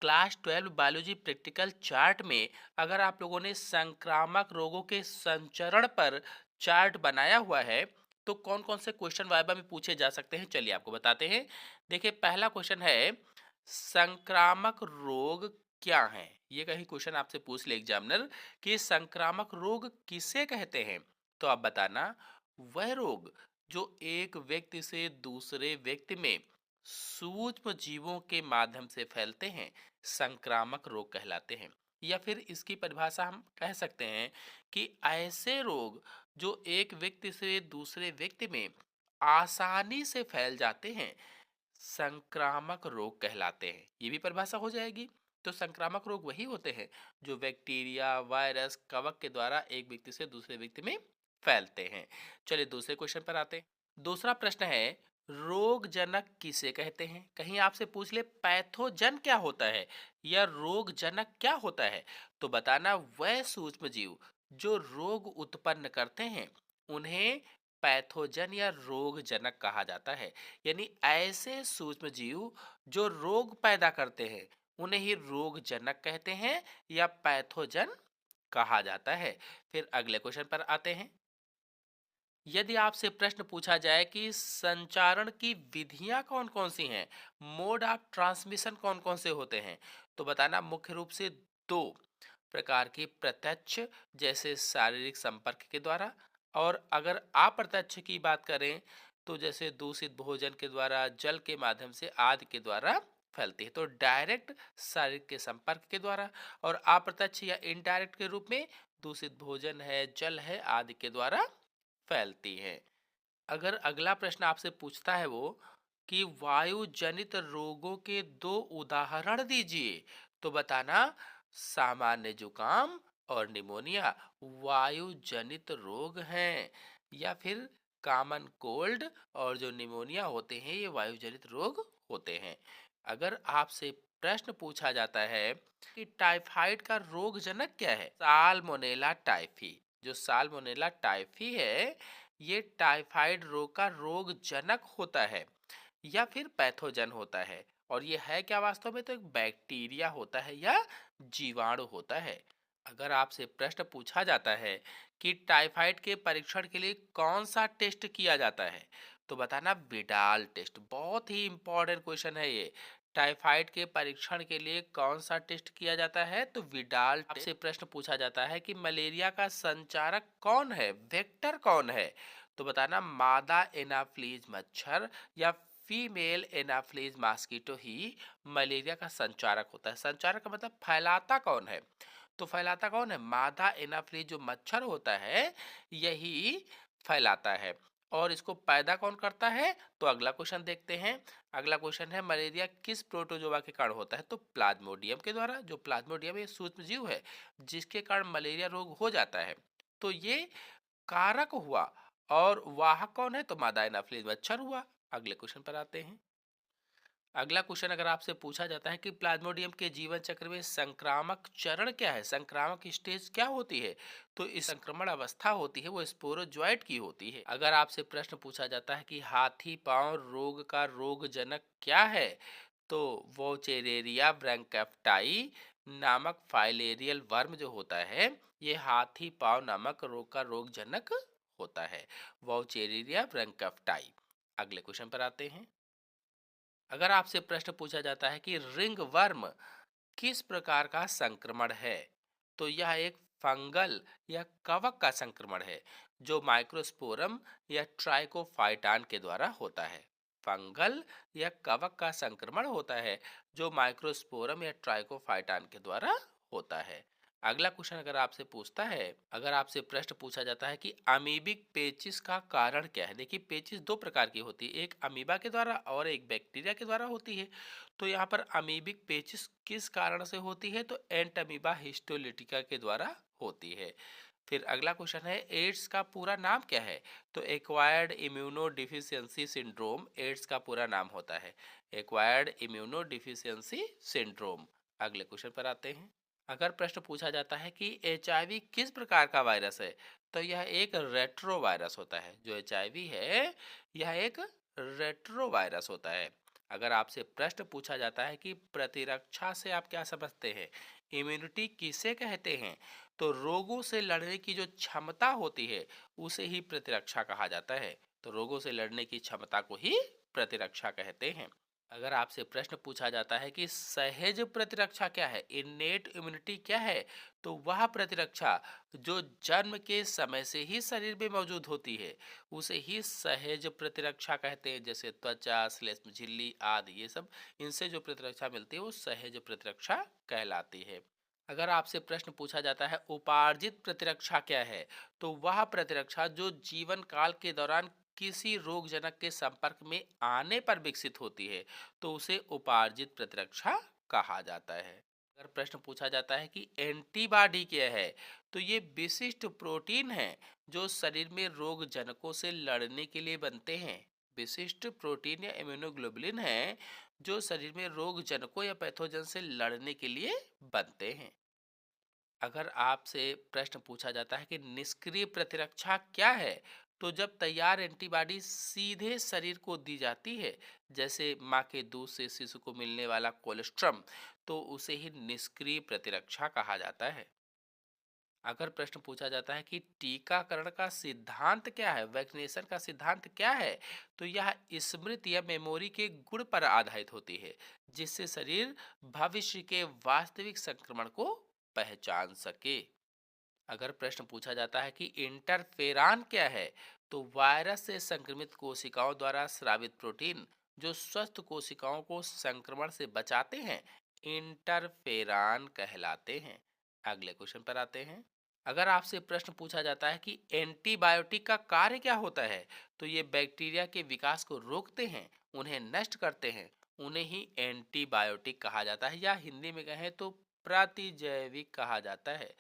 Class 12 biology practical chart में अगर आप लोगों ने संक्रामक रोगों के संचरण पर चार्ट बनाया हुआ है तो कौन कौन से क्वेश्चन वाइवा में पूछे जा सकते हैं, चलिए आपको बताते हैं। देखिए, पहला क्वेश्चन है संक्रामक रोग क्या है। ये कहीं क्वेश्चन आपसे पूछ ले एग्जामिनर कि संक्रामक रोग किसे कहते हैं, तो आप बताना वह रोग जो एक व्यक्ति से दूसरे व्यक्ति में सूक्ष्म जीवों के माध्यम से फैलते हैं संक्रामक रोग कहलाते हैं। या फिर इसकी परिभाषा हम कह सकते हैं कि ऐसे रोग जो एक व्यक्ति से दूसरे व्यक्ति में आसानी से फैल जाते हैं संक्रामक रोग कहलाते हैं। ये भी परिभाषा हो जाएगी। तो संक्रामक रोग वही होते हैं जो बैक्टीरिया, वायरस, कवक के द्वारा एक व्यक्ति से दूसरे व्यक्ति में फैलते हैं। चलिए दूसरे क्वेश्चन पर आते हैं। दूसरा प्रश्न है रोग जनक किसे कहते हैं। कहीं आपसे पूछ ले पैथोजन क्या होता है या रोग जनक क्या होता है, तो बताना वह सूक्ष्म जीव जो रोग उत्पन्न करते हैं उन्हें पैथोजन या रोग जनक कहा जाता है। यानी ऐसे सूक्ष्म जीव जो रोग पैदा करते हैं उन्हें ही रोग जनक कहते हैं या पैथोजन कहा जाता है। फिर अगले क्वेश्चन पर आते हैं। यदि आपसे प्रश्न पूछा जाए कि संचारण की विधियां कौन कौन सी हैं, मोड ऑफ ट्रांसमिशन कौन कौन से होते हैं, तो बताना मुख्य रूप से दो प्रकार की, प्रत्यक्ष जैसे शारीरिक संपर्क के द्वारा, और अगर अप्रत्यक्ष की बात करें तो जैसे दूषित भोजन के द्वारा, जल के माध्यम से आदि के द्वारा फैलती है। तो डायरेक्ट शारीरिक के संपर्क के द्वारा, और अप्रत्यक्ष या इनडायरेक्ट के रूप में दूषित भोजन है, जल है आदि के द्वारा फैलती है। अगर अगला प्रश्न आपसे पूछता है वो कि वायु जनित रोगों के दो उदाहरण दीजिए, तो बताना सामान्य जुकाम और निमोनिया वायु जनित रोग हैं। या फिर कॉमन कोल्ड और जो निमोनिया होते हैं ये वायु जनित रोग होते हैं। अगर आपसे प्रश्न पूछा जाता है कि टाइफाइड का रोग जनक क्या है, साल्मोनेला टाइफी। जो साल्मोनेला टाइफी है ये टाइफाइड रोग का रोग जनक होता है या फिर पैथोजन होता है। और ये है क्या वास्तव में, तो एक बैक्टीरिया होता है या जीवाणु होता है। अगर आपसे प्रश्न पूछा जाता है कि टाइफाइड के परीक्षण के लिए कौन सा टेस्ट किया जाता है, तो बताना विडाल टेस्ट। बहुत ही इंपॉर्टेंट क्वेश्चन है ये। टाइफाइड के परीक्षण के लिए कौन सा टेस्ट किया जाता है, तो विडाल टेस्ट। आपसे प्रश्न पूछा जाता है कि मलेरिया का संचारक कौन है, वेक्टर कौन है, तो बताना मादा एनाफ्लीज मच्छर या फीमेल एनाफ्लीज मॉस्किटो ही मलेरिया का संचारक होता है। संचारक का मतलब फैलाता कौन है, तो फैलाता कौन है, मादा एनाफ्लीज जो मच्छर होता है यही फैलाता है। और इसको पैदा कौन करता है, तो अगला क्वेश्चन देखते हैं। अगला क्वेश्चन है मलेरिया किस प्रोटोजोआ के कारण होता है, तो प्लाज्मोडियम के द्वारा। जो प्लाज्मोडियम ये सूक्ष्म जीव है जिसके कारण मलेरिया रोग हो जाता है। तो ये कारक हुआ, और वाहक कौन है, तो मादा एनाफ्लीज मच्छर हुआ। अगले क्वेश्चन पर आते हैं। अगला क्वेश्चन अगर आपसे पूछा जाता है कि प्लाज्मोडियम के जीवन चक्र में संक्रामक चरण क्या है, संक्रामक स्टेज क्या होती है, तो इस संक्रमण अवस्था होती है वो स्पोरोजोइट की होती है। अगर आपसे प्रश्न पूछा जाता है कि हाथी पांव रोग का रोग जनक क्या है, तो वोचेरेरिया ब्रैंकैप्टाई नामक फाइलेरियल वर्म जो होता है ये हाथी पांव नामक रोग का रोग जनक होता है, वोचेरेरिया ब्रैंकैप्टाई। अगले क्वेश्चन पर आते हैं। अगर आपसे प्रश्न पूछा जाता है कि रिंग वर्म किस प्रकार का संक्रमण है, तो यह एक फंगल या कवक का संक्रमण है जो माइक्रोस्पोरम या ट्राइकोफाइटान के द्वारा होता है। फंगल या कवक का संक्रमण होता है जो माइक्रोस्पोरम या ट्राइकोफाइटान के द्वारा होता है। अगला क्वेश्चन अगर आपसे पूछता है, अगर आपसे प्रश्न पूछा जाता है कि अमीबिक पेचिस का कारण क्या है। देखिए, पेचिस दो प्रकार की होती है, एक अमीबा के द्वारा और एक बैक्टीरिया के द्वारा होती है। तो यहाँ पर अमीबिक पेचिस किस कारण से होती है, तो एंट अमीबा हिस्टोलिटिका के द्वारा होती है। फिर अगला क्वेश्चन है एड्स का पूरा नाम क्या है, तो acquired immuno deficiency syndrome AIDS का पूरा नाम होता है, एक्वायर्ड इम्यूनो डिफिशियंसी सिंड्रोम। अगले क्वेश्चन पर आते हैं। अगर प्रश्न पूछा जाता है कि एचआईवी किस प्रकार का वायरस है, तो यह एक रेट्रो वायरस होता है। जो एचआईवी है यह एक रेट्रो वायरस होता है। अगर आपसे प्रश्न पूछा जाता है कि प्रतिरक्षा से आप क्या समझते हैं, इम्यूनिटी किसे कहते हैं, तो रोगों से लड़ने की जो क्षमता होती है उसे ही प्रतिरक्षा कहा जाता है। तो रोगों से लड़ने की क्षमता को ही प्रतिरक्षा कहते हैं। अगर आपसे प्रश्न पूछा जाता है कि सहज प्रतिरक्षा क्या है, इनेट इम्यूनिटी क्या है, तो वह प्रतिरक्षा जो जन्म के समय से ही शरीर में मौजूद होती है उसे ही सहज प्रतिरक्षा कहते हैं। जैसे त्वचा, श्लेष्म झिल्ली आदि ये सब, इनसे जो प्रतिरक्षा मिलती है वो सहज प्रतिरक्षा कहलाती है। अगर आपसे प्रश्न पूछा जाता है उपार्जित प्रतिरक्षा क्या है, तो वह प्रतिरक्षा जो जीवन काल के दौरान किसी रोगजनक के संपर्क में आने पर विकसित होती है तो उसे उपार्जित प्रतिरक्षा कहा जाता है। अगर प्रश्न पूछा जाता है कि एंटीबॉडी क्या है, तो ये विशिष्ट प्रोटीन है जो शरीर में रोग जनकों से लड़ने के लिए बनते हैं। विशिष्ट प्रोटीन या इम्यूनोग्लोबुलिन है जो शरीर में रोग जनकों या पैथोजन से लड़ने के लिए बनते हैं। अगर आपसे प्रश्न पूछा जाता है कि निष्क्रिय प्रतिरक्षा क्या है, तो जब तैयार एंटीबॉडी सीधे शरीर को दी जाती है, जैसे माँ के दूध से शिशु को मिलने वाला कोलेस्ट्रम, तो उसे ही निष्क्रिय प्रतिरक्षा कहा जाता है। अगर प्रश्न पूछा जाता है कि टीकाकरण का सिद्धांत क्या है, वैक्सीनेशन का सिद्धांत क्या है, तो यह स्मृति या मेमोरी के गुण पर आधारित होती है, जिससे शरीर भविष्य के वास्तविक संक्रमण को पहचान सके। अगर प्रश्न पूछा जाता है कि इंटरफेरान क्या है, तो वायरस से संक्रमित कोशिकाओं द्वारा स्रावित प्रोटीन जो स्वस्थ कोशिकाओं को संक्रमण से बचाते हैं, इंटरफेरान कहलाते हैं। अगले क्वेश्चन पर आते हैं। अगर आपसे प्रश्न पूछा जाता है कि एंटीबायोटिक का कार्य क्या होता है, तो ये बैक्टीरिया के विकास को रोकते हैं, उन्हें नष्ट करते हैं, उन्हें ही एंटीबायोटिक कहा जाता है, या हिंदी में कहें तो प्रतिजैविक कहा जाता है।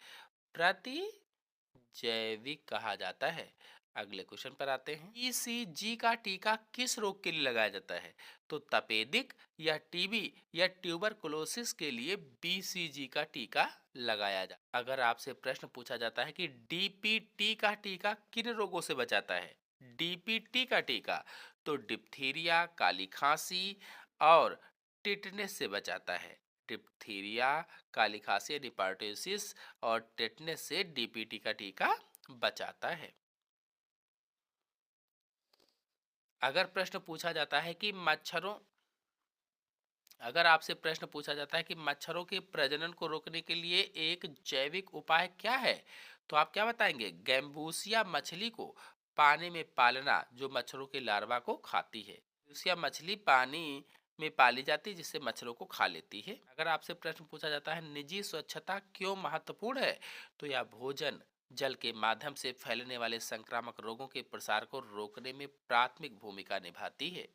प्रतिजैविक कहा जाता है। अगले क्वेश्चन पर आते हैं। ईसीजी का टीका किस रोग के लिए लगाया जाता है, तो तपेदिक या टीबी या ट्यूबरकुलोसिस के लिए बीसीजी का टीका लगाया जाता है। अगर आपसे प्रश्न पूछा जाता है कि डीपीटी का टीका किन रोगों से बचाता है, डीपीटी का टीका तो डिप्थीरिया, काली खांसी और टिटनेस से बचाता है। डिप्थीरिया, काली खांसी, हेपेटाइटिस और टेटनेस से डीपीटी का टीका बचाता है। अगर प्रश्न पूछा जाता है कि मच्छरों अगर आपसे प्रश्न पूछा जाता है कि मच्छरों के प्रजनन को रोकने के लिए एक जैविक उपाय क्या है, तो आप क्या बताएंगे? गैम्बूसिया मछली को पानी में पालना जो मच्छरों के लार्वा को खाती है। गैम्बूसिया मछली पानी में पाली जाती है जिससे मच्छरों को खा लेती है। अगर आपसे प्रश्न पूछा जाता है निजी स्वच्छता क्यों महत्वपूर्ण है, तो यह भोजन जल के माध्यम से फैलने वाले संक्रामक रोगों के प्रसार को रोकने में प्राथमिक भूमिका निभाती है।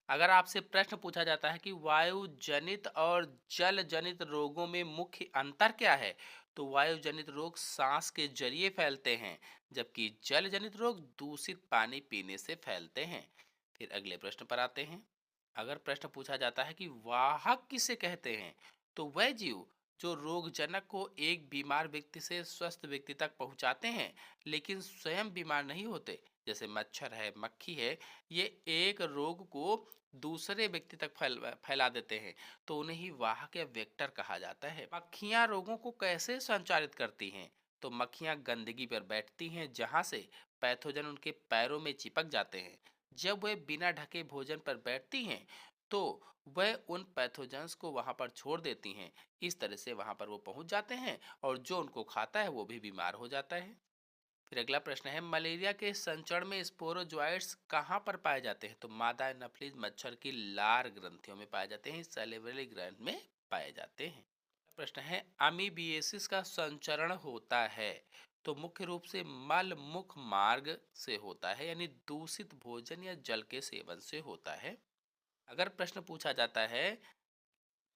अगर आपसे प्रश्न पूछा जाता है कि वायु जनित और जल जनित रोगों में मुख्य अंतर क्या है, तो वायु जनित रोग सांस के जरिए फैलते हैं, जबकि जल जनित रोग दूषित पानी पीने से फैलते हैं। फिर अगले प्रश्न पर आते हैं। अगर प्रश्न पूछा जाता है कि वाहक किसे कहते हैं, तो वह जीव जो रोगजनक को एक बीमार व्यक्ति से स्वस्थ व्यक्ति तक पहुंचाते हैं लेकिन स्वयं बीमार नहीं होते, जैसे मच्छर है, मक्खी है, ये एक रोग को दूसरे व्यक्ति तक फैला देते हैं, तो उन्हें ही वाहक या वेक्टर कहा जाता है। मक्खियां रोगों को कैसे संचारित करती हैं, तो मक्खियां गंदगी पर बैठती हैं जहां से पैथोजन उनके पैरों में चिपक जाते हैं। जब वे बिना ढके भोजन पर बैठती हैं तो वह उन पैथोजेंस को वहां पर छोड़ देती हैं। इस तरह से वहां पर वो पहुंच जाते हैं और जो उनको खाता है वो भी बीमार हो जाता है। फिर अगला प्रश्न है मलेरिया के संचरण में स्पोरोजोइट्स कहाँ पर पाए जाते हैं, तो मादा एनाफिलीज मच्छर की लार ग्रंथियों में पाए जाते हैं, सैलिवरी ग्लैंड में पाए जाते हैं। प्रश्न है अमीबिएसिस का संचरण होता है, तो मुख्य रूप से मल मुख मार्ग से होता है, यानी दूषित भोजन या जल के सेवन से होता है। अगर प्रश्न पूछा जाता है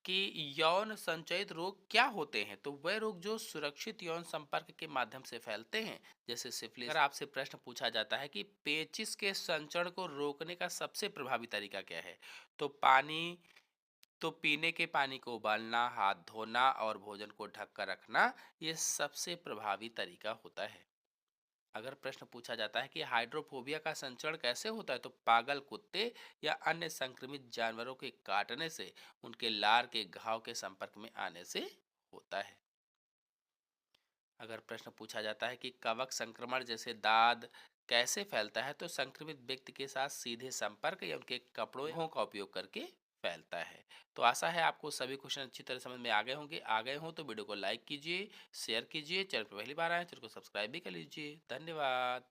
कि यौन संचयित रोग क्या होते हैं, तो वह रोग जो सुरक्षित यौन संपर्क के माध्यम से फैलते हैं, जैसे सिफिलिस। अगर आपसे प्रश्न पूछा जाता है कि पेचिश के संचरण को रोकने का सबसे प्रभावी तरीका क्या है, तो पीने के पानी को उबालना, हाथ धोना और भोजन को ढक कर रखना, ये सबसे प्रभावी तरीका होता है। अगर प्रश्न पूछा जाता है कि हाइड्रोफोबिया का संचरण कैसे होता है, तो पागल कुत्ते या अन्य संक्रमित जानवरों के काटने से, उनके लार के घाव के संपर्क में आने से होता है। अगर प्रश्न पूछा जाता है कि कवक संक्रमण जैसे दाद कैसे फैलता है, तो संक्रमित व्यक्ति के साथ सीधे संपर्क या उनके कपड़ों या का उपयोग करके फैलता है। तो आशा है आपको सभी क्वेश्चन अच्छी तरह समझ में आ गए हों तो वीडियो को लाइक कीजिए, शेयर कीजिए, चैनल पर पहली बार आए चैनल को सब्सक्राइब भी कर लीजिए। धन्यवाद।